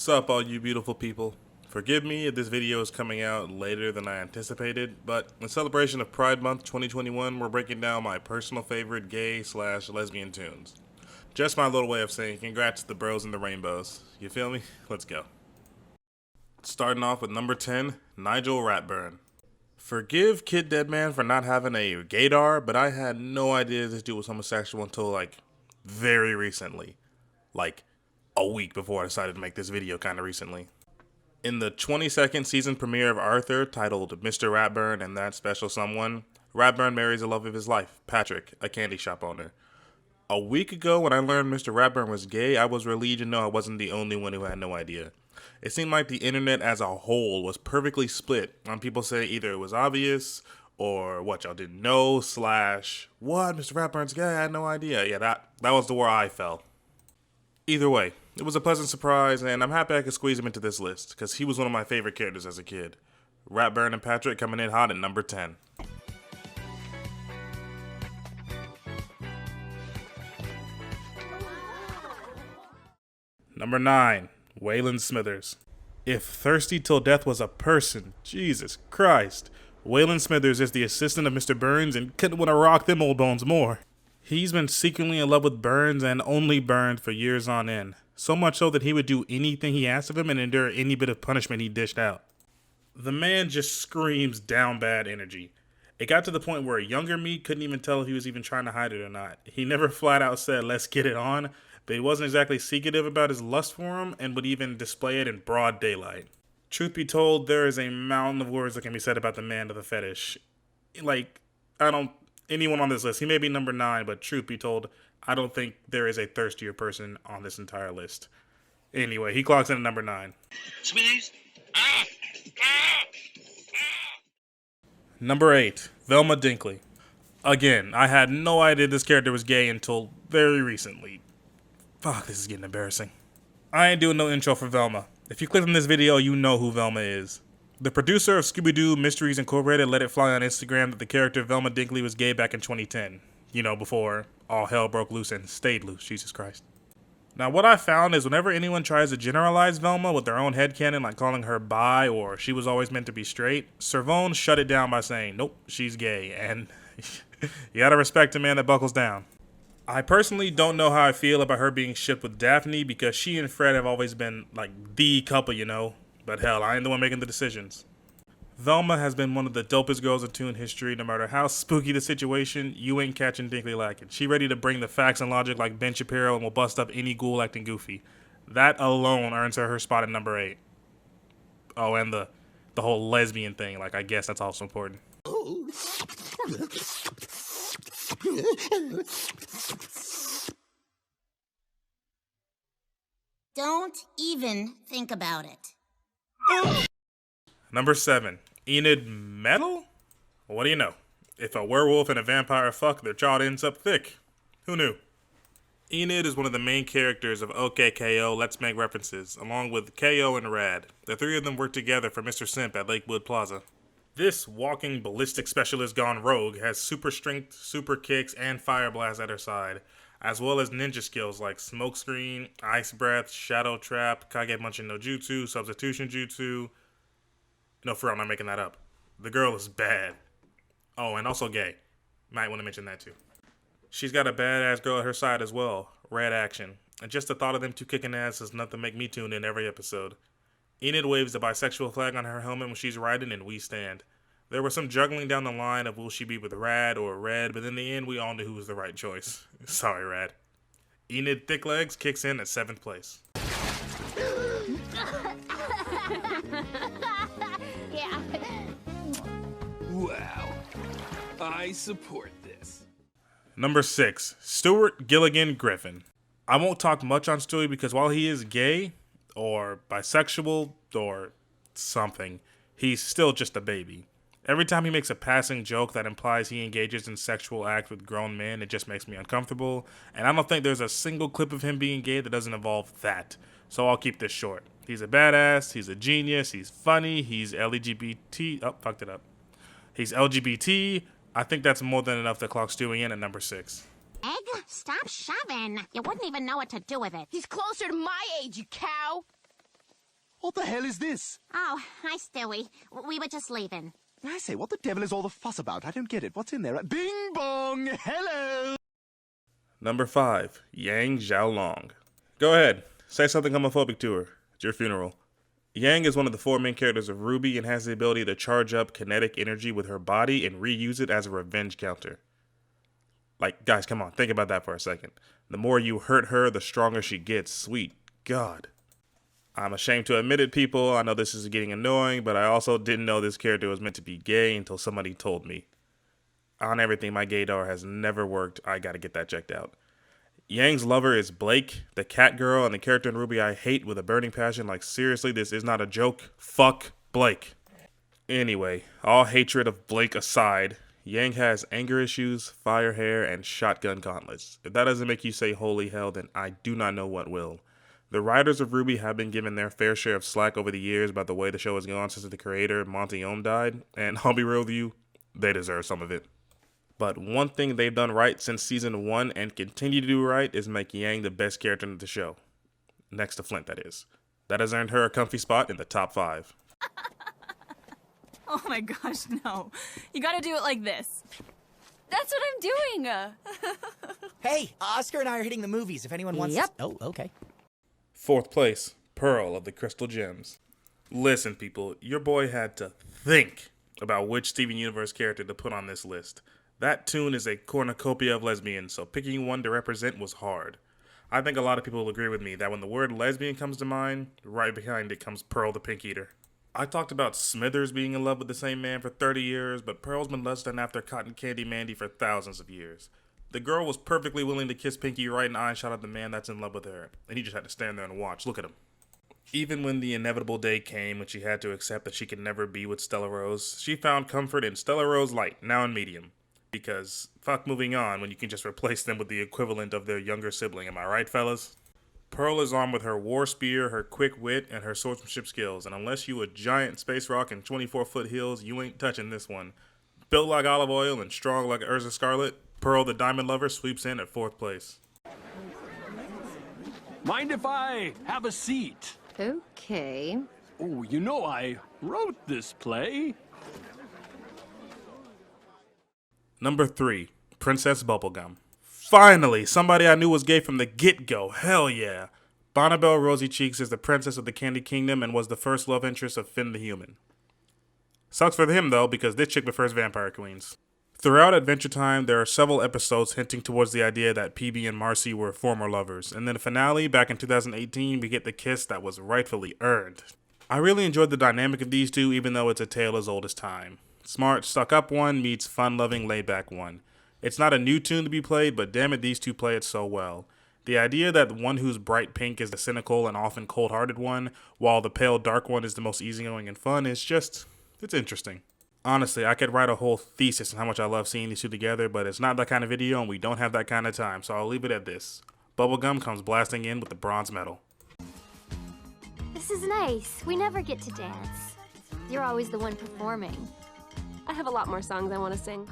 What's up, all you beautiful people? Forgive me if this video is coming out later than I anticipated, but in celebration of Pride Month 2021, we're breaking down my personal favorite gay/lesbian tunes. Just my little way of saying congrats to the bros and the rainbows. You feel me? Let's go. Starting off with number 10, Nigel Ratburn. Forgive Kid Deadman for not having a gaydar, but I had no idea this dude was homosexual until very recently. A week before I decided to make this video kinda recently. In the 22nd season premiere of Arthur, titled Mr. Ratburn and That Special Someone, Ratburn marries the love of his life, Patrick, a candy shop owner. A week ago, when I learned Mr. Ratburn was gay, I was relieved to know I wasn't the only one who had no idea. It seemed like the internet as a whole was perfectly split on people saying either it was obvious or what y'all didn't know / what, Mr. Ratburn's gay, I had no idea. Yeah, that was the where I fell. Either way, it was a pleasant surprise, and I'm happy I could squeeze him into this list, because he was one of my favorite characters as a kid. Ratburn and Patrick coming in hot at number 10. Number 9, Wayland Smithers. If Thirsty Till Death was a person, Jesus Christ, Wayland Smithers is the assistant of Mr. Burns and couldn't want to rock them old bones more. He's been secretly in love with Burns and only Burns for years on end. So much so that he would do anything he asked of him and endure any bit of punishment he dished out. The man just screams down bad energy. It got to the point where a younger me couldn't even tell if he was even trying to hide it or not. He never flat out said, "Let's get it on," but he wasn't exactly secretive about his lust for him and would even display it in broad daylight. Truth be told, there is a mountain of words that can be said about the man of the fetish. Anyone on this list, he may be number 9, but truth be told, I don't think there is a thirstier person on this entire list. Anyway, he clocks in at number 9. Smithies? Number 8, Velma Dinkley. Again, I had no idea this character was gay until very recently. Fuck, this is getting embarrassing. I ain't doing no intro for Velma. If you click on this video, you know who Velma is. The producer of Scooby-Doo Mysteries Incorporated let it fly on Instagram that the character Velma Dinkley was gay back in 2010. Before all hell broke loose and stayed loose, Jesus Christ. Now, what I found is whenever anyone tries to generalize Velma with their own headcanon, like calling her bi or she was always meant to be straight, Servone shut it down by saying, nope, she's gay, and you gotta respect a man that buckles down. I personally don't know how I feel about her being shipped with Daphne because she and Fred have always been, the couple, But hell, I ain't the one making the decisions. Velma has been one of the dopest girls in Toon history. No matter how spooky the situation, you ain't catching Dinkley lacking. She ready to bring the facts and logic like Ben Shapiro and will bust up any ghoul acting goofy. That alone earns her spot at number 8. Oh, and the whole lesbian thing, I guess that's also important. Don't even think about it. Number 7, Enid Metal? What do you know? If a werewolf and a vampire fuck, their child ends up thick. Who knew? Enid is one of the main characters of OK KO, Let's Make References, along with KO and Rad. The three of them work together for Mr. Simp at Lakewood Plaza. This walking ballistic specialist gone rogue has super strength, super kicks, and fire blast at her side, as well as ninja skills like smokescreen, ice breath, shadow trap, kage bunshin no jutsu, substitution jutsu. No, for real, I'm not making that up. The girl is bad. Oh, and also gay. Might want to mention that too. She's got a badass girl at her side as well, Red Action. And just the thought of them two kicking ass is enough to make me tune in every episode. Enid waves the bisexual flag on her helmet when she's riding, and we stand. There was some juggling down the line of will she be with Rad or Red, but in the end, we all knew who was the right choice. Sorry, Rad. Enid Thick Legs kicks in at 7th place. Yeah. Wow. I support this. Number 6, Stuart Gilligan Griffin. I won't talk much on Stewie because while he is gay, or bisexual, or something, he's still just a baby. Every time he makes a passing joke that implies he engages in sexual acts with grown men, it just makes me uncomfortable, and I don't think there's a single clip of him being gay that doesn't involve that, so I'll keep this short. He's a badass, he's a genius, he's funny, he's LGBT, oh, fucked it up. He's LGBT, I think that's more than enough to clock Stewie in at number 6. Egg, stop shoving. You wouldn't even know what to do with it. He's closer to my age, you cow. What the hell is this? Oh, hi, Stewie. We were just leaving. I say, what the devil is all the fuss about? I don't get it. What's in there? Bing bong! Hello! Number 5, Yang Xiaolong. Go ahead, say something homophobic to her. It's your funeral. Yang is one of the 4 main characters of RWBY and has the ability to charge up kinetic energy with her body and reuse it as a revenge counter. Like, guys, come on, think about that for a second. The more you hurt her, the stronger she gets. Sweet God. I'm ashamed to admit it, people. I know this is getting annoying, but I also didn't know this character was meant to be gay until somebody told me. On everything, my gaydar has never worked. I gotta get that checked out. Yang's lover is Blake, the cat girl, and the character in RWBY I hate with a burning passion. Like, seriously, this is not a joke. Fuck Blake. Anyway, all hatred of Blake aside, Yang has anger issues, fire hair, and shotgun gauntlets. If that doesn't make you say holy hell, then I do not know what will. The writers of RWBY have been given their fair share of slack over the years about the way the show has gone since the creator, Monty Ohm, died, and I'll be real with you, they deserve some of it. But one thing they've done right since season 1 and continue to do right is make Yang the best character in the show. Next to Flint, that is. That has earned her a comfy spot in the top 5. Oh my gosh, no. You gotta do it like this. That's what I'm doing! Hey, Oscar and I are hitting the movies if anyone wants Yep. Oh, okay. 4th place, Pearl of the Crystal Gems. Listen, people, your boy had to think about which Steven Universe character to put on this list. That Toon is a cornucopia of lesbians, so picking one to represent was hard. I think a lot of people will agree with me that when the word lesbian comes to mind, right behind it comes Pearl the Pink Eater. I talked about Smithers being in love with the same man for 30 years, but Pearl's been lusting after Cotton Candy Mandy for thousands of years. The girl was perfectly willing to kiss Pinky right in the eye shot at the man that's in love with her, and he just had to stand there and watch. Look at him. Even when the inevitable day came when she had to accept that she could never be with Stella Rose, she found comfort in Stella Rose Light, now in medium. Because fuck moving on when you can just replace them with the equivalent of their younger sibling, am I right, fellas? Pearl is armed with her war spear, her quick wit, and her swordsmanship skills, and unless you a giant space rock in 24-foot heels, you ain't touching this one. Built like olive oil and strong like Urza Scarlet, Pearl the Diamond Lover sweeps in at 4th place. Mind if I have a seat? Okay. Oh, you know I wrote this play. Number 3, Princess Bubblegum. Finally, somebody I knew was gay from the get-go. Hell yeah. Bonnabelle Rosy Cheeks is the princess of the Candy Kingdom and was the first love interest of Finn the Human. Sucks for him, though, because this chick prefers vampire queens. Throughout Adventure Time, there are several episodes hinting towards the idea that PB and Marcy were former lovers, and then the finale, back in 2018, we get the kiss that was rightfully earned. I really enjoyed the dynamic of these two, even though it's a tale as old as time. Smart, stuck-up one meets fun-loving, laid-back one. It's not a new tune to be played, but damn it, these two play it so well. The idea that the one who's bright pink is the cynical and often cold-hearted one, while the pale dark one is the most easygoing and fun, is just, it's interesting. Honestly, I could write a whole thesis on how much I love seeing these two together, but it's not that kind of video and we don't have that kind of time, so I'll leave it at this. Bubblegum comes blasting in with the bronze medal. This is nice. We never get to dance. You're always the one performing. I have a lot more songs I want to sing.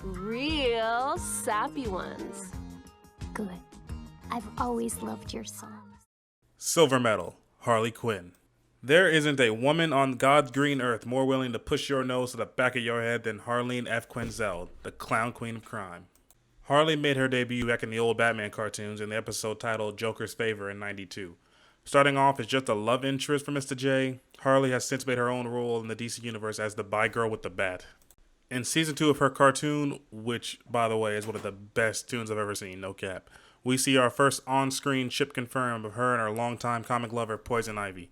Real sappy ones. Good. I've always loved your songs. Silver medal, Harley Quinn. There isn't a woman on God's green earth more willing to push your nose to the back of your head than Harleen F. Quinzel, the clown queen of crime. Harley made her debut back in the old Batman cartoons in the episode titled Joker's Favor in '92. Starting off as just a love interest for Mr. J, Harley has since made her own role in the DC Universe as the bi girl with the bat. In season 2 of her cartoon, which, by the way, is one of the best tunes I've ever seen, no cap, we see our first on-screen ship confirmed of her and her longtime comic lover, Poison Ivy.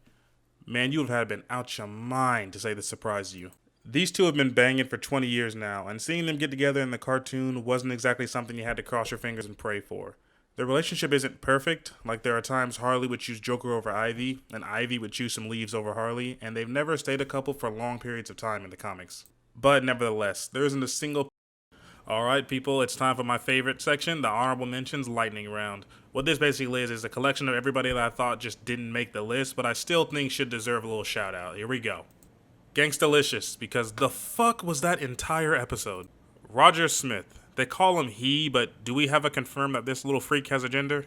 Man, you would have been out your mind to say this surprised you. These two have been banging for 20 years now, and seeing them get together in the cartoon wasn't exactly something you had to cross your fingers and pray for. Their relationship isn't perfect, like there are times Harley would choose Joker over Ivy, and Ivy would choose some leaves over Harley, and they've never stayed a couple for long periods of time in the comics. But nevertheless, there isn't a single... Alright people, it's time for my favorite section, the Honorable Mentions Lightning Round. What this basically is a collection of everybody that I thought just didn't make the list, but I still think should deserve a little shout out. Here we go. Gangstalicious, because the fuck was that entire episode? Roger Smith. They call him he, but do we have a confirm that this little freak has a gender?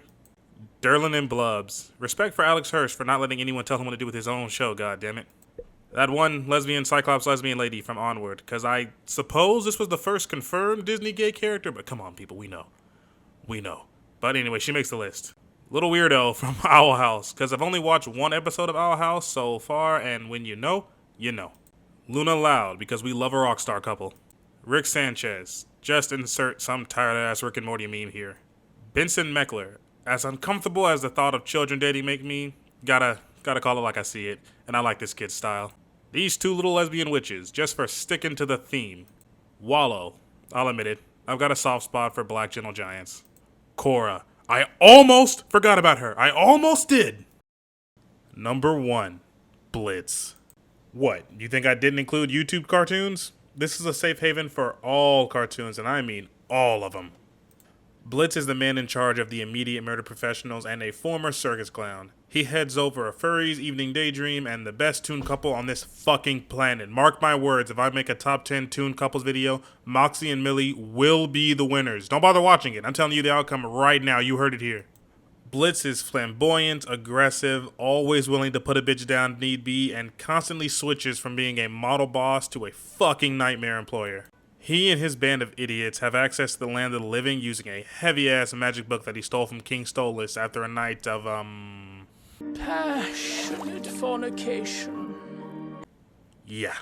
Derlin and Blubs. Respect for Alex Hirsch for not letting anyone tell him what to do with his own show, goddammit. That one lesbian, Cyclops lesbian lady from Onward, because I suppose this was the first confirmed Disney gay character, but come on, people, we know. We know. But anyway, she makes the list. Little weirdo from Owl House, because I've only watched one episode of Owl House so far, and when you know, you know. Luna Loud, because we love a rock star couple. Rick Sanchez, just insert some tired-ass Rick and Morty meme here. Benson Meckler, as uncomfortable as the thought of children dating make me, gotta call it like I see it, and I like this kid's style. These two little lesbian witches, just for sticking to the theme. Wallow, I'll admit it, I've got a soft spot for black gentle giants. Cora, I almost forgot about her, I almost did! Number 1, Blitz. What, you think I didn't include YouTube cartoons? This is a safe haven for all cartoons, and I mean all of them. Blitz is the man in charge of the immediate murder professionals and a former circus clown. He heads over a furry's evening daydream and the best toon couple on this fucking planet. Mark my words, if I make a top 10 toon couples video, Moxie and Millie will be the winners. Don't bother watching it. I'm telling you the outcome right now. You heard it here. Blitz is flamboyant, aggressive, always willing to put a bitch down if need be, and constantly switches from being a model boss to a fucking nightmare employer. He and his band of idiots have access to the land of the living using a heavy-ass magic book that he stole from King Stolas after a night of, Passionate fornication. yeah.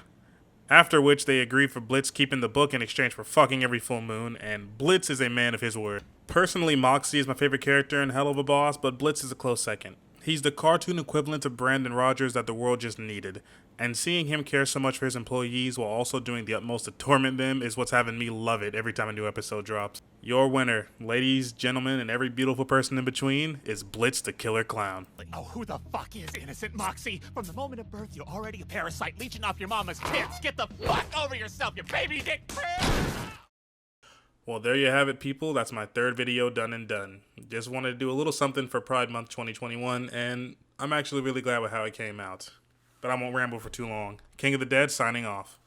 After which they agree for Blitz keeping the book in exchange for fucking every full moon, and Blitz is a man of his word. Personally, Moxie is my favorite character and hell of a boss, but Blitz is a close second. He's the cartoon equivalent of Brandon Rogers that the world just needed, and seeing him care so much for his employees while also doing the utmost to torment them is what's having me love it every time a new episode drops. Your winner, ladies, gentlemen, and every beautiful person in between, is Blitz the Killer Clown. Oh, who the fuck is innocent, Moxie? From the moment of birth, you're already a parasite leeching off your mama's kids. Get the fuck over yourself, you baby dick prick! Well, there you have it, people. That's my third video done and done. Just wanted to do a little something for Pride Month 2021, and I'm actually really glad with how it came out. But I won't ramble for too long. King of the Dead signing off.